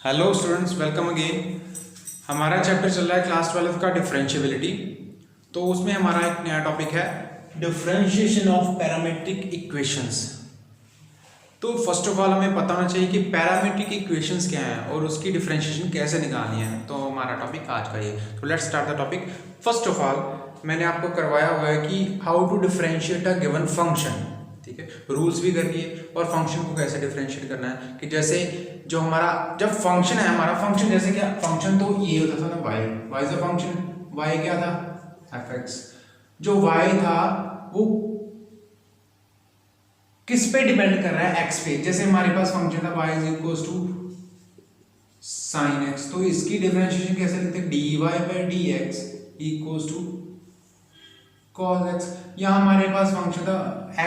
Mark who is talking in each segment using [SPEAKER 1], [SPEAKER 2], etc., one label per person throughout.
[SPEAKER 1] Hello students, welcome again. हमारा chapter चल रहा है क्लास 12 का डिफरेंशिएबिलिटी। तो उसमें हमारा एक नया टॉपिक है डिफरेंशिएशन ऑफ पैरामीट्रिक इक्वेशंस। तो फर्स्ट ऑफ ऑल हमें पता होना चाहिए कि पैरामीट्रिक इक्वेशंस क्या हैं और उसकी डिफरेंशिएशन कैसे निकालनी है। तो हमारा टॉपिक आज का ये। तो let's start the topic. First of all मैंने आपको करवाया हुआ है कि how to differentiate a given function. ठीक है, रूल्स भी कर लिए और फंक्शन को कैसे डिफरेंशिएट करना है कि जैसे जो हमारा जब फंक्शन है, हमारा फंक्शन जैसे क्या फंक्शन तो ये होता था ना y is a function. y क्या था fx। जो y था वो किस पे डिपेंड कर रहा है x पे। जैसे हमारे पास फंक्शन था y is equal to sin x, तो इसकी डिफरेंशिएशन कैसे लिखते हैं dy by dx equal to cos x। यहाँ हमारे पास फंक्शन था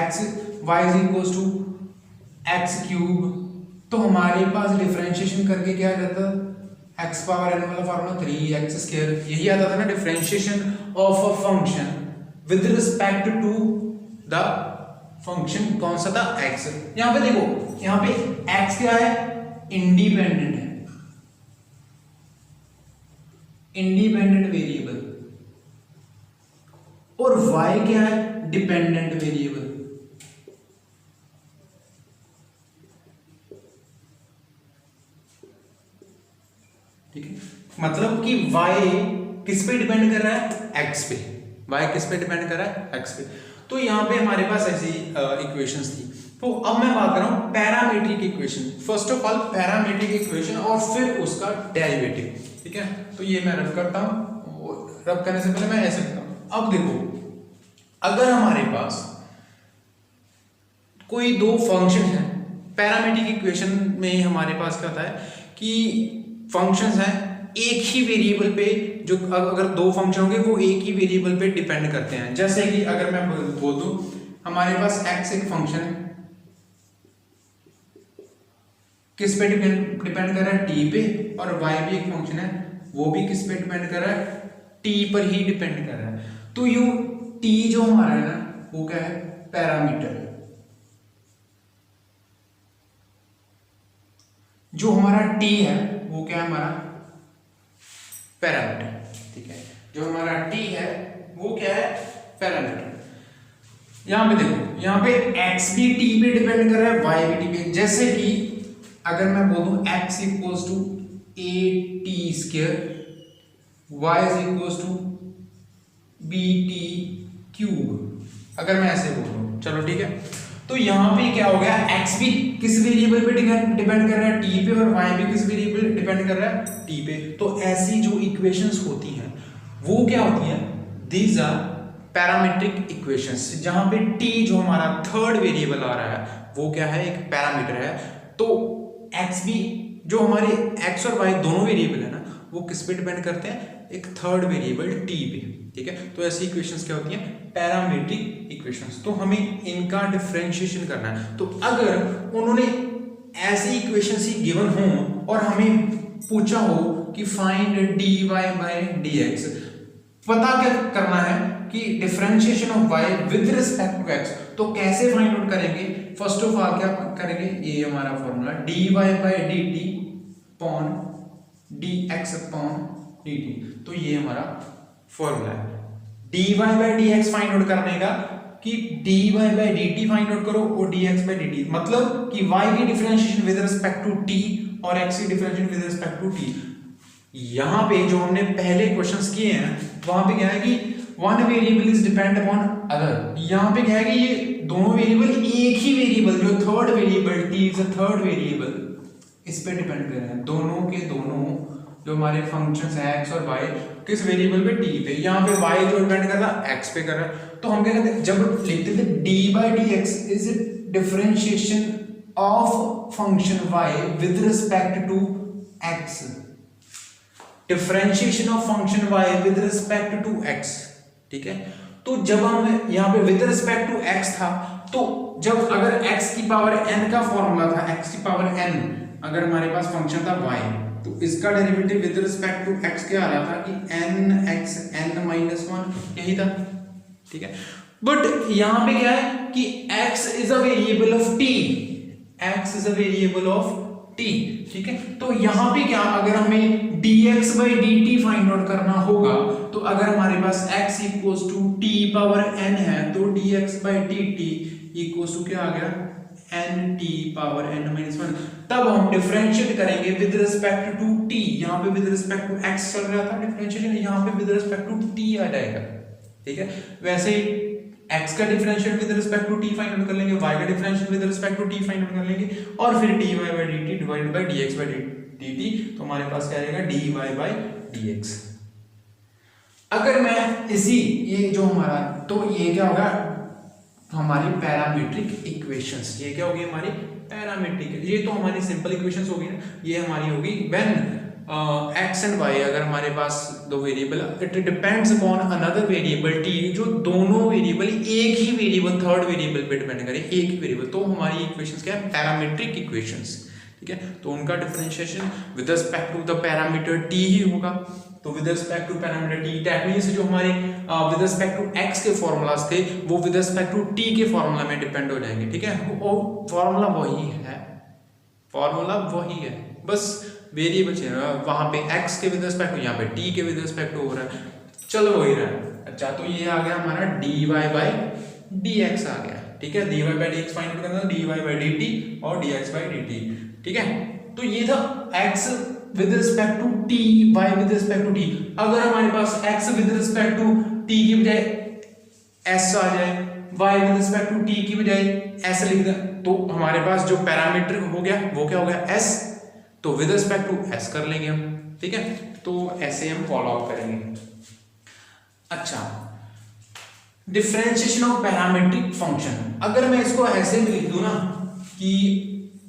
[SPEAKER 1] x y is equal to x cube, तो हमारे पास डिफरेंशिएशन करके क्या आ जाता x पावर n वाला फार्मूला 3x स्क्वायर। यही आता था ना differentiation of a function with respect to the function. कौन सा था x। यहाँ पे देखो, यहाँ पे x क्या है इंडिपेंडेंट है, इंडिपेंडेंट वेरिएबल, और y क्या है डिपेंडेंट वेरिएबल। ठीक है, मतलब कि y किस पे डिपेंड कर रहा है x पे। y किस पे डिपेंड कर रहा है x पे। तो यहाँ पे हमारे पास ऐसी इक्वेशंस थी। तो अब मैं बात कर रहा हूँ parametric equation. First of all parametric equation और फिर उसका डेरिवेटिव। ठीक है, तो ये मैं रब करता हूँ। रब करने से पहले मैं ऐसे करता हूँ। अब देखो, अगर हमारे पास कोई दो फंक्शन है, पैरामीट्रिक इक्वेशन में हमारे पास क्या होता है कि फंक्शंस हैं एक ही वेरिएबल पे। जो अगर दो फंक्शन होंगे वो एक ही वेरिएबल पे डिपेंड करते हैं। जैसे कि अगर मैं बोल दूं हमारे पास x एक फंक्शन है, किस पे डिपेंड कर रहा है t पे, और y भी एक फंक्शन है, वो भी किस पे डिपेंड कर रहा है t पर ही डिपेंड कर रहा है। तो यू t जो हमारा है ना वो क्या है पैरामीटर। जो हमारा t है वो क्या है हमारा पैरामीटर। ठीक है, जो हमारा t है वो क्या है पैरामीटर। यहां पे देखो, यहां पे x भी t पे डिपेंड कर रहा है, y भी t पे। जैसे कि अगर मैं बोलूं x equals to at square, y is equals to bt cube. अगर मैं ऐसे बोलूं, चलो ठीक है, तो यहां पे क्या हो गया x भी किस वेरिएबल पे डिपेंड कर रहा है t पे, और y भी किस वेरिएबल पे डिपेंड कर रहा है t पे। तो ऐसी जो इक्वेशंस होती हैं वो क्या होती हैं, दीज आर पैरामीट्रिक इक्वेशंस। जहां पे t जो हमारा थर्ड वेरिएबल आ रहा है वो क्या है एक पैरामीटर है। तो x भी जो हमारे x और y दोनों वेरिएबल है ना वो किस पे डिपेंड करते हैं एक थर्ड वेरिएबल t पे। ठीक है, तो ऐसी इक्वेशंस क्या होती हैं पैरामीट्रिक इक्वेशंस। तो हमें इनका डिफरेंशिएशन करना है। तो अगर उन्होंने ऐसी इक्वेशंस ही गिवन हो और हमें पूछा हो कि फाइंड dy बाय dx, पता क्या करना है कि differentiation of y with respect to x, तो कैसे फाइंड आउट करेंगे। फर्स्ट ऑफ ऑल क्या करेंगे, ये हमारा formula dy by dt upon dx upon dt। तो ये हमारा फॉर्मूला है dy by dx find out करने का कि dy by dt find out करो और dx बाय dt, मतलब कि y की differentiation with respect to t और x की differentiation with respect to t। यहां पे जो हमने पहले क्वेश्चंस किए हैं वहां पे क्या है कि one variable is depend upon other. यहां पे क्या है कि ये दोनों वेरिएबल एक ही वेरिएबल, जो third variable t is a third variable, इस पे डिपेंड कर रहे हैं। दोनों के दोनों जो हमारे फंक्शंस हैं x और y किस वेरिएबल पे t पे। यहाँ पे y जो डिपेंड कर रहा है x पे कर रहा है। तो हम क्या कहते हैं जब लिखते थे d by dx is differentiation of function y with respect to x। Differentiation of function y with respect to x। ठीक है, तो जब हम यहाँ पे विद रिस्पेक्ट टू x था, तो जब अगर x की पावर n का फॉर्मूला था, x की पावर n अगर हमारे पास फंक्शन था y, तो इसका derivative with respect to x क्या आ रहा था कि nx n-1 यही था। ठीक है, बट यहां पे क्या है कि x is a variable of t, x is a variable of T, ठीक है। तो यहाँ पे क्या, अगर हमें dx by dt find out करना होगा तो अगर हमारे पास x equals to t power n है तो dx by dt equals to क्या आ गया n t power n minus 1। तब हम डिफरेंशिएट करेंगे विद रिस्पेक्ट टू t, यहाँ पे विद रिस्पेक्ट टू x चल रहा था डिफरेंशिएशन, यहाँ पे विद रिस्पेक्ट टू t आ जाएगा, ठीक है। वैसे ही x का differential with respect to t find out कर लेंगे, y का differential with respect to t find out कर लेंगे और फिर dy by dt divided by dx by dt, तो हमारे पास क्या आएगा dy by dx। अगर मैं इसी ये जो हमारा, तो ये क्या होगा हमारी पैरामीट्रिक इक्वेशंस, ये क्या होगी हमारी पैरामीट्रिक, ये तो हमारी सिंपल इक्वेशंस होगी ना, ये हमारी होगी व्हेन x एंड y, अगर हमारे पास दो variable, it depends upon another variable t, जो दोनों वेरिएबल एक ही वेरिएबल थर्ड वेरिएबल पे डिपेंड करें, एक ही वेरिएबल, तो हमारी इक्वेशंस क्या है पैरामीट्रिक इक्वेशंस, ठीक है। तो उनका differentiation with respect to the parameter t ही होगा, तो with respect to parameter t, that means जो हमारे विद रिस्पेक्ट टू x के फॉर्मूलाज थे वो विद रिस्पेक्ट टू t के फॉर्मूला में डिपेंड हो जाएंगे, ठीक है। वो फॉर्मूला वही है, फॉर्मूला वही है, बस वेरिएबल चेंज हो रहा है, वहां पे x के विद रिस्पेक्ट टू, यहाँ पे t के विद रिस्पेक्ट टू हो रहा है, चलो वही रहा है। अच्छा, तो ये आ गया हमारा dy by dx आ गया, ठीक है। dy by dx find out करना, dy by dt और dx by dt, ठीक है। तो ये था x with respect to t, y with respect to t। अगर हमारे पास x with respect to t की बजाय s आ जाए, y with respect to t की बजाय s लिख दें, तो हमारे पास जो पैरामीटर हो गया वो क्या हो गया s, तो विद रिस्पेक्ट टू s कर लेंगे हम, ठीक है। तो ऐसे हम फॉलो अप करेंगे। अच्छा, डिफरेंशिएशन ऑफ पैरामीट्रिक फंक्शन, अगर मैं इसको ऐसे भी लिख दूं ना कि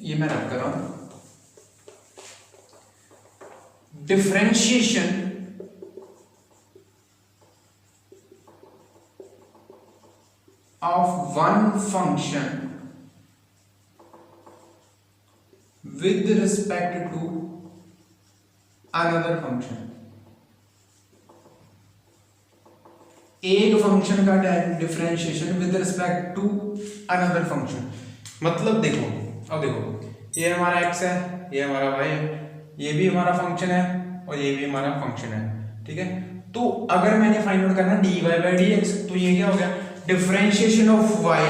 [SPEAKER 1] ये मैं रख कर रहा हूं, differentiation of one function with respect to another function, एक फंक्शन का differentiation with respect to another function, मतलब देखो, अब देखो ये हमारा x है, ये हमारा y है, ये भी हमारा फंक्शन है और ये भी हमारा फंक्शन है, ठीक है। तो अगर मैंने फाइंड आउट करना dy by dx, तो ये क्या हो गया differentiation of y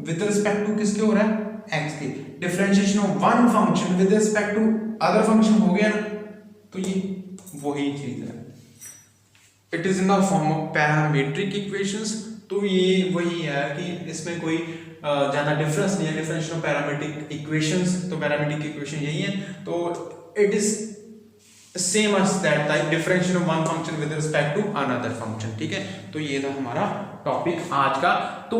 [SPEAKER 1] with respect to किसके हो रहा है x के, differentiation of one function with respect to other function हो गया ना, तो ये वही चीज है, it is in the form of parametric equations. तो ये वही है कि इसमें कोई ज्यादा डिफरेंस नहीं है, डिफरेंशिएशन ऑफ पैरामीट्रिक इक्वेशंस, तो पैरामीट्रिक इक्वेशन यही है, तो it is same as that type differentiation of one function with respect to another function, ठीक है। तो ये था हमारा टॉपिक आज का। तो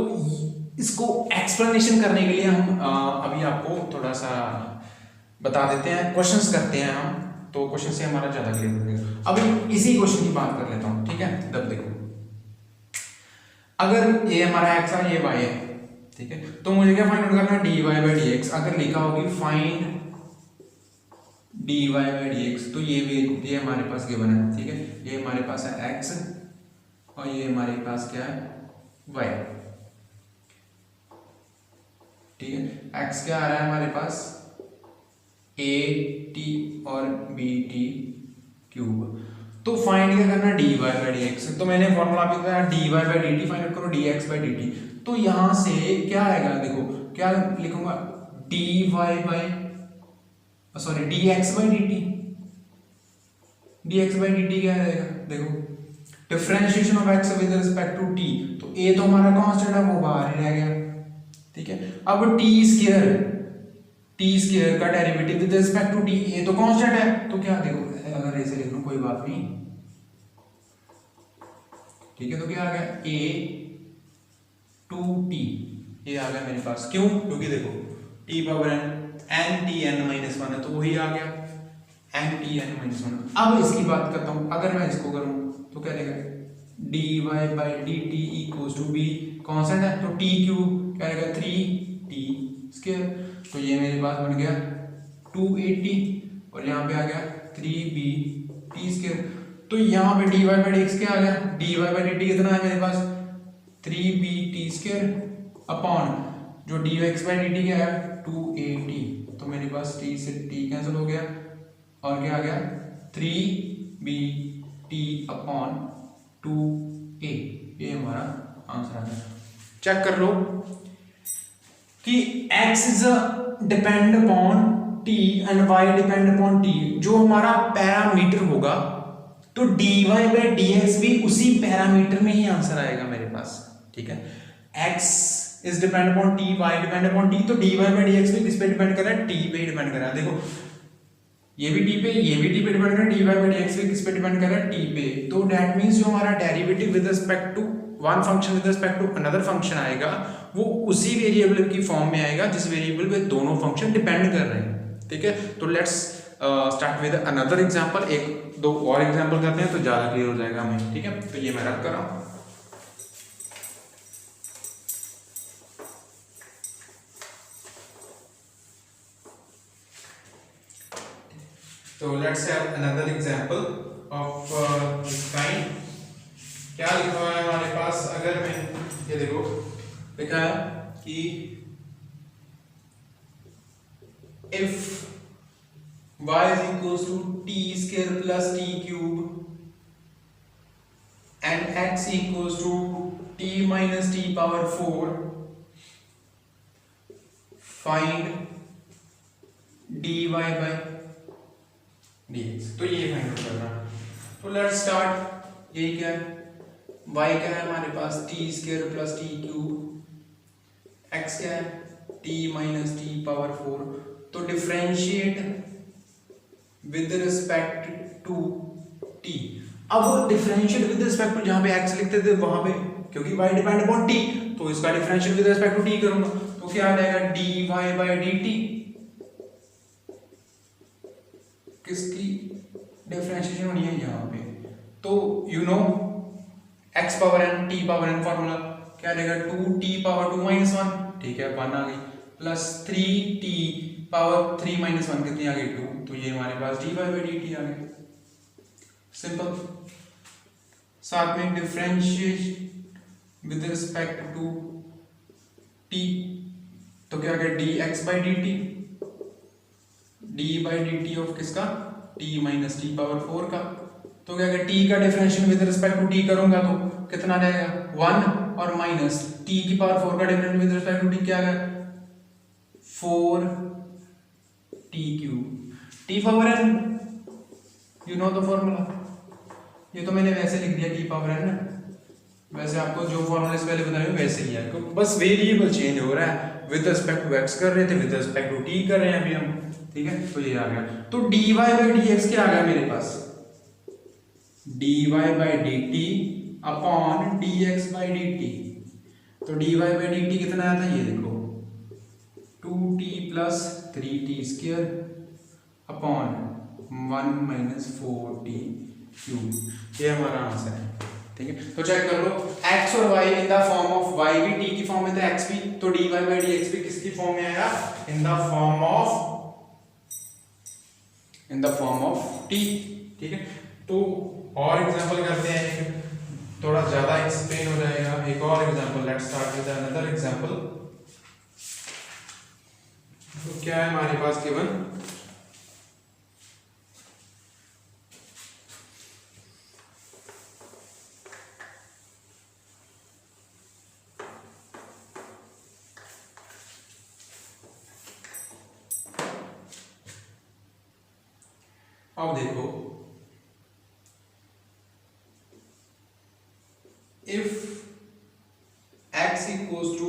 [SPEAKER 1] इसको एक्सप्लेनेशन करने के लिए हम अभी आपको थोड़ा सा बता देते हैं, क्वेश्चंस करते हैं हम, तो क्वेश्चन से हमारा ज्यादा क्लियर हो जाएगा। अभी इसी क्वेश्चन की बात कर लेता हूं, ठीक है। तब देखो, अगर ये हमारा x है, ये y है, ठीक है, तो मुझे क्या फाइंड आउट करना है dy by dx। अगर लिखा होगी फाइंड dy by dx, तो ये हमारे पास गिवन है, ठीक है। ये हमारे पास है x और ये हमारे पास क्या है y, ठीक है। x क्या आ रहा है हमारे पास a t और b t क्यूब, तो फाइंड क्या करना dy by dx। तो मैंने फॉर्मूला भी बताया dy by dt find out करो dx by dt, तो यहां से क्या आएगा, देखो क्या लिखूंगा dy by sorry dx by dt, dx by dt क्या आएगा, देखो differentiation of x with respect to t, तो a तो हमारा कांस्टेंट है वो बाहर ही रह गया, ठीक है। अब t स्क्वायर का derivative with respect to t, a तो कांस्टेंट है, तो क्या देखो अगर ऐसे लिख लूं कोई बात नहीं, ठीक है। तो क्या आ गया a टू t, ये आ गया मेरे पास, क्यों, क्योंकि देखो t power n t n minus 1 है, तो वही आ गया n t n माइनस 1। अब इसकी बात करता हूं, अगर मैं इसको करूं तो क्या देगा dy by dt equals to b, constant है तो t क्यूब क्या आएगा 3t स्क्वायर, तो ये मेरे पास बन गया 280 और यहाँ पे आ गया 3b t स्क्वायर। तो यहाँ पे dy by dx क्या आ गया, dy by dt कितना है मेरे पास 3b t स्क्वायर अपॉन जो dx by dt क्या है 280, तो मेरे पास t से t कैंसिल हो गया और क्या आ गया 3b/t अपॉन 2a, ये हमारा आंसर आ गया। चेक कर लो कि x is depend upon t and y depend upon t। जो हमारा पैरामीटर होगा तो dy/dx भी उसी पैरामीटर में ही आंसर आएगा मेरे पास, ठीक है। x is depend upon t, y depend upon t, तो dy/dx भी किस पे डिपेंड कर रहा है, t पे ही डिपेंड कर रहा है। देखो ये भी t पे, ये भी t पे डिपेंड कर रहा है, dy/dx भी किस पे डिपेंड कर रहा है, t पे। तो दैट मींस जो हमारा derivative with respect to one function with respect to another function आएगा वो उसी वेरिएबल की फॉर्म में आएगा जिस वेरिएबल पे दोनों फंक्शन डिपेंड कर रहे हैं, ठीक है। तो let's start with another example, एक दो और एग्जांपल करते हैं तो ज्यादा क्लियर हो जाएगा हमें, ठीक है। तो ये मैं रख कर रहा हूं। तो let's have another example of this kind. क्या लिखा हुआ है हमारे पास, अगर मैं ये देखो लिखा है कि if y is equals to t square plus t cube and x equals to t minus t power 4, find dy by dx। तो ये फाइंड आउट करना। तो लेट्स स्टार्ट। यही क्या है, y क्या है हमारे पास t square plus t cube, x क्या है t माइनस t पावर 4। तो differentiate with respect to t। अब डिफरेंशिएट विद रिस्पेक्ट टू, जहां पे x लिखते थे वहां पे, क्योंकि y डिपेंड अपॉन t, तो इसका differentiate with respect to t करूंगा तो क्या आ जाएगा dy/dt। किसकी डिफरेंशिएशन होनी है यहाँ पे, तो you know x power n t power n formula क्या रहेगा 2t पावर 2 माइनस 1, ठीक है 1 आ गई, प्लस 3t पावर 3 माइनस 1 कितनी आ गई 2। तो ये हमारे पास dy/dt आ गया, सिंपल। साथ में differentiate with respect to t, तो क्या आ गया dx/dt, d/dt ऑफ किसका t माइनस t पावर 4 का। तो क्या t का differential with respect to t करूंगा तो कितना रहेगा 1 और माइनस t की पावर 4 का differential with respect to t क्या है 4t cube, t power n, you know the formula. ये तो मैंने वैसे लिख दिया t पावर n, वैसे आपको जो फॉर्मूला से पहले बताया वैसे ही है, तो बस वेरिएबल चेंज हो रहा है। विद रिस्पेक्ट टू x कर रहे थे, विद रिस्पेक्ट टू t कर रहे हैं अभी हम, ठीक है। तो ये आ गया, तो dy/dx क्या आ गया मेरे पास dy/dt अपॉन dx/dt। तो dy/dt कितना आया था, ये देखो 2t plus 3t square upon 1 minus 4t cube. ये हमारा आंसर है, ठीक है। तो चेक कर लो x और y in the form of y भी t की फॉर्म में था, x भी, तो dy/dx भी किसकी फॉर्म में आया इन द फॉर्म ऑफ t, ठीक है। तो और एग्जांपल करते हैं, थोड़ा ज्यादा एक्सप्लेन हो जाएगा। एक और example, let's start with another example. तो क्या है हमारे पास गिवन, अब देखो if x equals to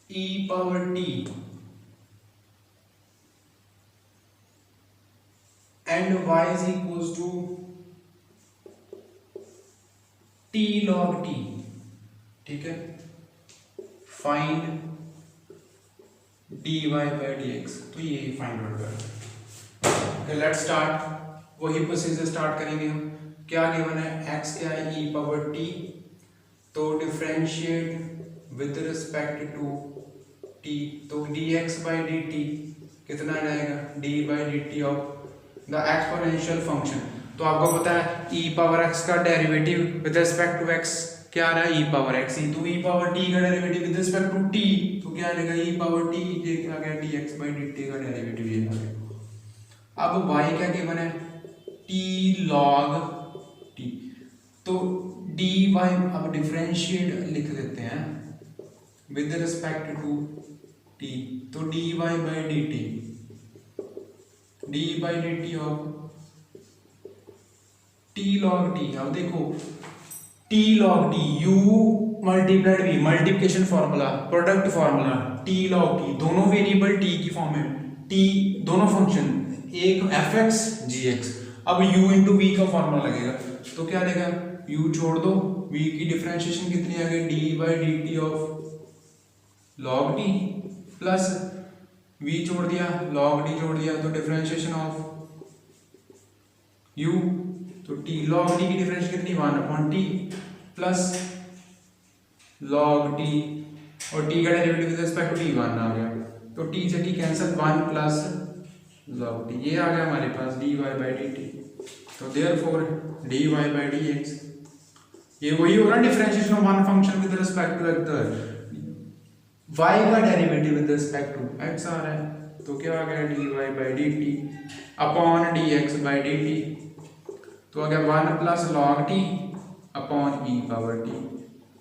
[SPEAKER 1] e power t and y is equals to t log t, ठीक है, फाइंड dy/dx। तो ये फाइंड आउट कर, लेट्स स्टार्ट। वही प्रोसीजर स्टार्ट करेंगे हम। क्या गिवन है, x क्या है e पावर t, तो differentiate with respect to t, तो dx/dt कितना आ जाएगा d/dt of the exponential function. तो आपको पता है e पावर x का derivative with respect to x क्या आ रहा है, e पावर x, तो e पावर t का derivative with respect to t, तो क्या आ जाएगा e पावर t, ये क्या आ गया dx बाई dt का डेरिवेटिव ये आ गया। अब y क्या गिवन है, t log t, तो dy अब डिफरेंशिएट लिख देते हैं विद रिस्पेक्ट टू t, तो dy by dt, d by dt of t log t। अब देखो t log t, u multiplied v, multiplication formula, product formula, t log t, दोनों variable t की form में, t दोनों function, एक fx gx। अब u into v का formula लगेगा, तो क्या देगा, u छोड़ दो, v की डिफरेंशिएशन कितनी आ गई, d by dt of log t, plus v छोड़ दिया, log t छोड़ दिया, तो डिफरेंशिएशन ऑफ u, तो t log t की डिफरेंशिएशन कितनी, 1/t प्लस log t, और t का derivative with respect to t 1 आ गया, तो t से t cancel, 1 plus log t, ये आ गया हमारे पास dy बाई dt। तो देयरफॉर dy बाई dx, ये वही होगा ना differentiation of one function with respect to other, y का derivative with respect to x आ रहा है, तो क्या आ गया dy by dt upon dx by dt, तो आ गया 1 plus log t upon e power t,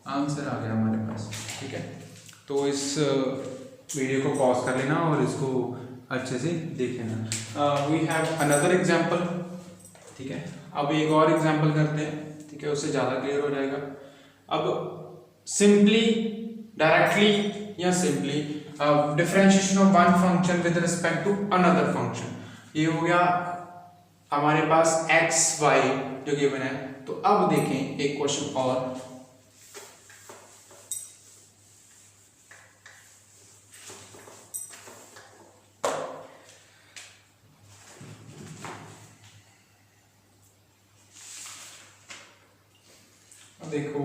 [SPEAKER 1] answer आ गया हमारे पास। ठीक है, तो इस वीडियो को पॉज कर लेना और इसको अच्छे से देख लेना। We have another example. ठीक है, अब एक और एग्जांपल करते हैं, ठीक है, उससे ज़्यादा क्लियर हो जाएगा। अब सिंपली, डायरेक्टली या simply differentiation of one function with respect to another function, ये हो गया हमारे पास एक्स वाई जो गिवन है। तो अब देखें एक क्वेश्चन और, देखो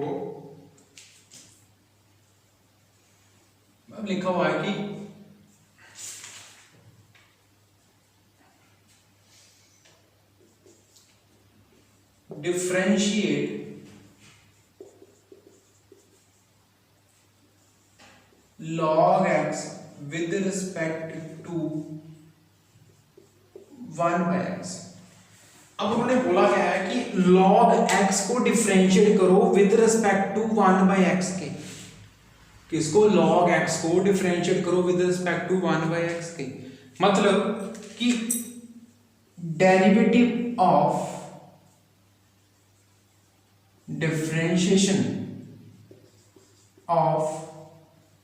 [SPEAKER 1] अब लिखा हुआ है कि differentiate log x with respect to 1 by x। अब उन्होंने बोला क्या है कि log x को डिफरेंशिएट करो with respect to 1 by x के, किसको, log x को डिफरेंशिएट करो with respect to 1 by x के, मतलब कि derivative of differentiation of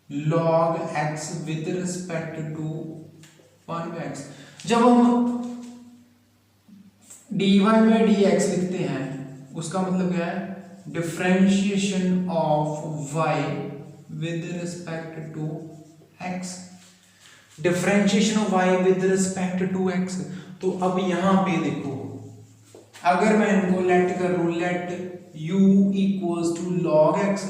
[SPEAKER 1] log x with respect to 1 by x। जब हम dy by dx लिखते हैं उसका मतलब क्या है, differentiation of y with respect to x, differentiation of y with respect to x। तो अब यहां पे देखो, अगर मैं इनको लेट कर लूं, let u equals to log x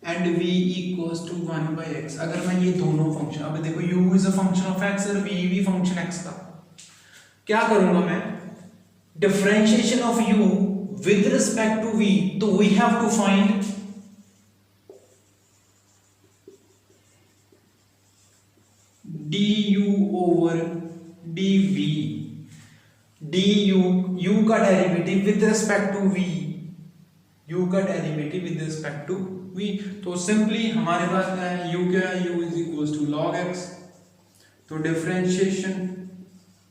[SPEAKER 1] and v equals to 1 by x, अगर मैं ये दोनों फंक्शन, अब देखो u is a function of x और v भी फंक्शन x का, क्या करूंगा मैं, differentiation of u with respect to v, तो we have to find du over dv, du u का derivative with respect to v, u का derivative with respect to v। तो सिंपली हमारे पास क्या है, u क्या है, u is equals to log x, तो differentiation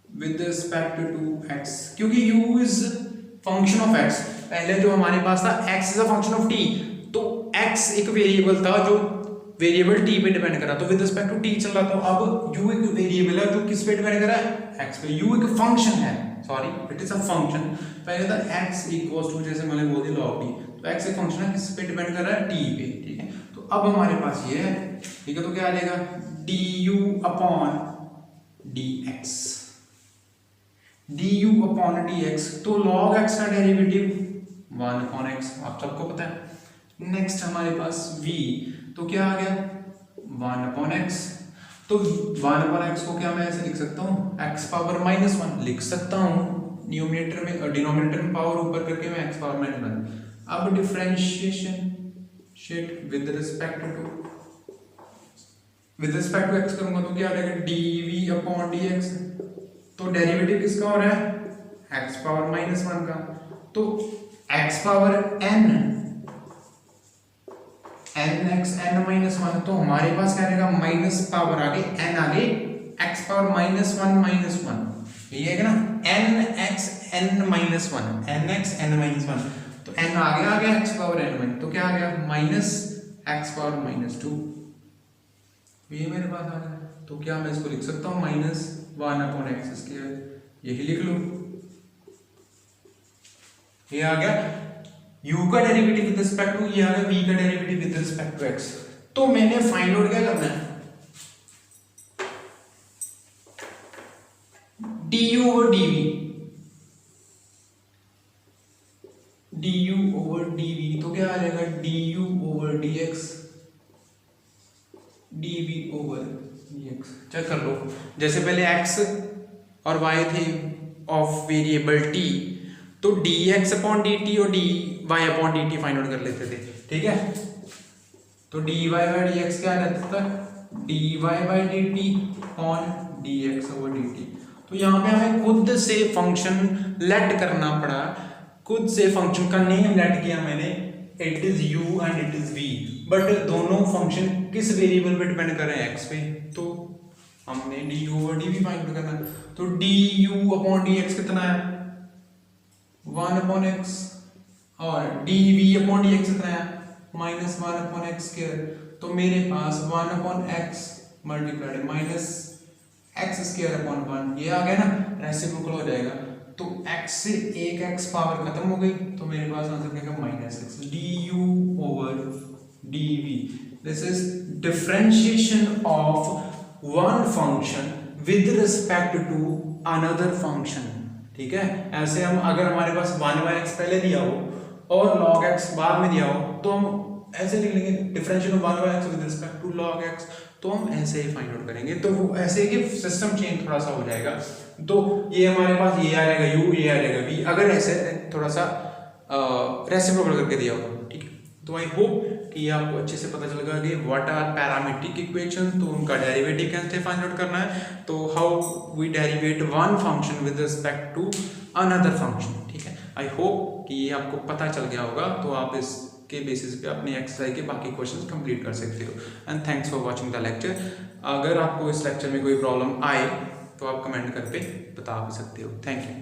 [SPEAKER 1] with respect to x, क्योंकि u is function of x, पहले जो हमारे पास था x is a function of t, तो x एक वेरिएबल था जो वेरिएबल t पे डिपेंड कर रहा, तो विद रिस्पेक्ट टू t चल रहा था। अब u एक वेरिएबल है जो किस पे डिपेंड कर रहा है, x पे, u एक फंक्शन है, sorry it is a function, पहले था x इक्वल्स टू, जैसे मैंने बोल दिया log t, तो x एक फंक्शन है किस पे डिपेंड कर रहा है, t पे। ठीक है, तो अब हमारे पास ये है, ठीक है, तो क्या आ जाएगा du upon dx, du upon dx, तो log x का डेरिवेटिव 1 अपॉन x, आप सबको पता है। नेक्स्ट हमारे पास v, तो क्या आ गया 1 अपॉन x, तो 1 अपॉन x को क्या मैं ऐसे लिख सकता हूँ, x पावर -1 लिख सकता हूँ, न्यूमरेटर में डिनोमिनेटर में पावर ऊपर करके मैं x पावर -1। अब differentiation with respect to x करूंगा तो क्या आ जाएगा डीवी अपॉन डी एक्स। तो डेरिवेटिव किसका हो रहा है एक्स पावर माइनस वन का, तो x power n x n minus one, तो हमारे पास क्या रहेगा माइनस पावर आगे एन आगे एक्स पावर माइनस वन यही है ना n x n minus one, तो एन आ गया एक्स पावर एन वन, तो क्या आ गया minus x power minus two, ये मेरे पास आ गया। तो क्या मैं इसको लिख सकता हूँ minus one upon x square, यही लिख लो, ये आ गया u का डेरिवेटिव विद रिस्पेक्ट टू, ये आ गया v का derivative with respect to x। तो मैंने फाइंड आउट क्या करना है du ओवर dv, तो क्या आ जाएगा du over dx dv over dx। Check कर लो, जैसे पहले x और y थे ऑफ वेरिएबल t, तो dx अपॉन dt और dy upon dt find out कर लेते थे, ठीक है। तो dy बाई dx क्या रहता था dy by dt on dx over dt। तो यहाँ पे हमें खुद से फंक्शन लेट करना पड़ा, खुद से फंक्शन का नेम लेट किया मैंने, it is u and it is v, but दोनों फंक्शन किस वेरिएबल पे डिपेंड कर रहे हैं x पे, तो हमने du over dv find out करना। तो du अपॉन dx कितना है 1 अपॉन x और dv अपॉन dx कितना है माइनस 1 अपॉन एक्स स्क्वायर, तो मेरे पास 1 upon x multiplied minus x square upon 1, ये आ गया ना, रेसिप्रोकल हो जाएगा। तो x से एक x पावर खत्म हो गई, तो मेरे पास आंसर क्या है minus x du over dv। This is differentiation of one function with respect to another function, ठीक है। ऐसे हम अगर हमारे पास 1/x पहले दिया हो और log x बाद में दिया हो, तो हम ऐसे लिख लेंगे differential of 1/x with respect to log x, तो हम ऐसे ही फाइंड आउट करेंगे। तो वो ऐसे कि सिस्टम चेंज थोड़ा सा हो जाएगा, तो ये हमारे पास ये आ जाएगा u, ये आ जाएगा v, अगर ऐसे थोड़ा सा रेसिप्रोकल करके दिया होगा, ठीक है। तो आई होप कि ये आपको अच्छे से पता चल गया कि व्हाट आर पैरामीट्रिक इक्वेशन, तो उनका डेरिवेटिव कैसे फाइंड आउट करना है, तो how we derivate one function with respect to another function, ठीक है। आई होप कि ये आपको पता चल गया होगा, तो आप इसके बेसिस पे अपनी एक्सरसाइज के बाकी क्वेश्चंस कंप्लीट कर सकते हो। And thanks for watching the lecture. अगर आपको इस लेक्चर में कोई प्रॉब्लम आए तो आप कमेंट करके बता भी सकते हो। Thank you.